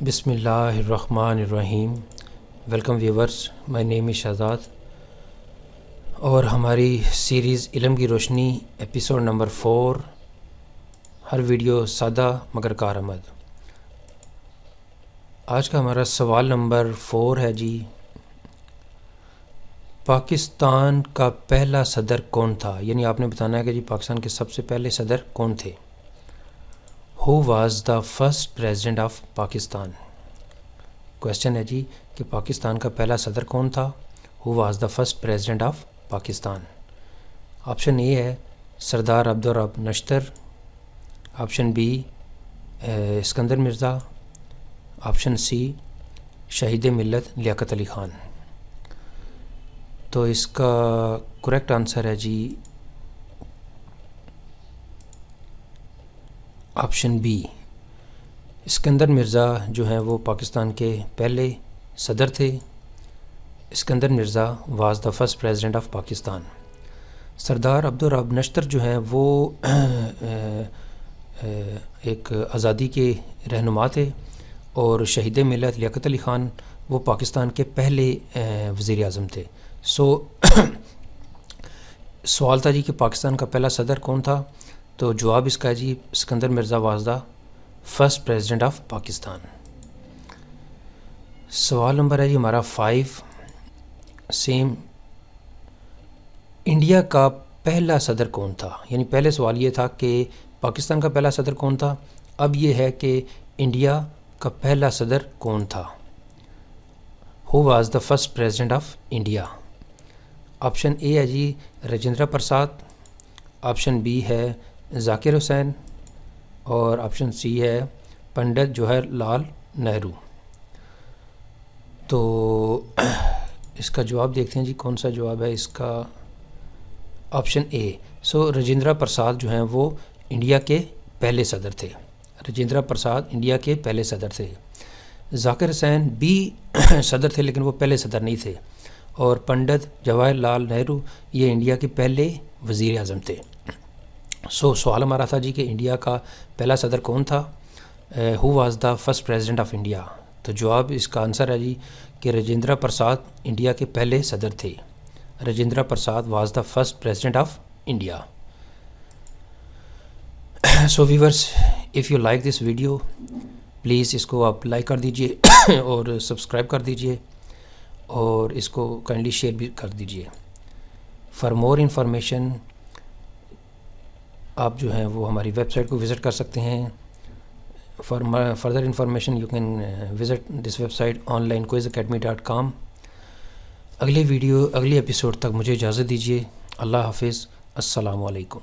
بسم اللہ الرحمن الرحیم. ویلکم ویورز، مائی نیم از شہزاد اور ہماری سیریز علم کی روشنی ایپیسوڈ نمبر 4. ہر ویڈیو سادہ مگر کارآمد. آج کا ہمارا سوال نمبر 4 ہے جی، پاکستان کا پہلا صدر کون تھا؟ یعنی آپ نے بتانا ہے کہ جی پاکستان کے سب سے پہلے صدر کون تھے. Who was the first president of Pakistan. Question ہے جی کہ پاکستان کا پہلا صدر کون تھا؟ Who was the first president of Pakistan. Option A ہے Sardar Abdur Rab Nishtar, option B Iskandar Mirza, option C Shaheed Millat Liaquat Ali Khan. تو اس کا کریکٹ آنسر ہے جی آپشن بی. اسکندر مرزا جو ہیں وہ پاکستان کے پہلے صدر تھے. Iskandar Mirza was the first president of Pakistan. Sardar Abdur Rab نشتر جو ہیں وہ ایک آزادی کے رہنما تھے، اور شہید ملت لیاقت علی خان وہ پاکستان کے پہلے وزیر اعظم تھے. سوال تھا جی کہ پاکستان کا پہلا صدر کون تھا، تو جواب اس کا ہے جی Iskander Mirza was the first president of Pakistan. سوال نمبر ہے جی ہمارا 5 سیم. انڈیا کا پہلا صدر کون تھا؟ یعنی پہلے سوال یہ تھا کہ پاکستان کا پہلا صدر کون تھا، اب یہ ہے کہ انڈیا کا پہلا صدر کون تھا. Who was the first president of India. Option A ہے جی راجندر پرساد، آپشن بی ہے ذاکر حسین، اور آپشن سی ہے پنڈت جواہر لال نہرو. تو اس کا جواب دیکھتے ہیں جی کون سا جواب ہے اس کا. آپشن اے. راجندر پرساد جو ہیں وہ انڈیا کے پہلے صدر تھے. راجندر پرساد انڈیا کے پہلے صدر تھے. ذاکر حسین بھی صدر تھے لیکن وہ پہلے صدر نہیں تھے. اور پنڈت جواہر لال نہرو یہ انڈیا کے پہلے وزیر اعظم تھے. سوال ہمارا تھا جی کہ انڈیا کا پہلا صدر کون تھا، who was the first president of India. تو جواب اس کا آنسر ہے جی کہ راجندر پرساد انڈیا کے پہلے صدر تھے. Rajendra Prasad was the first president of India. So viewers, if you like this video please اس کو آپ لائک کر دیجئے اور سبسکرائب کر دیجئے، اور اس کو کائنڈلی شیئر بھی کر دیجئے. فار مور انفارمیشن آپ جو ہیں وہ ہماری ویب سائٹ کو وزٹ کر سکتے ہیں. For further information you can visit this website onlinequizacademy.com. اگلے ایپیسوڈ تک مجھے اجازت دیجیے. اللہ حافظ. السلام علیکم.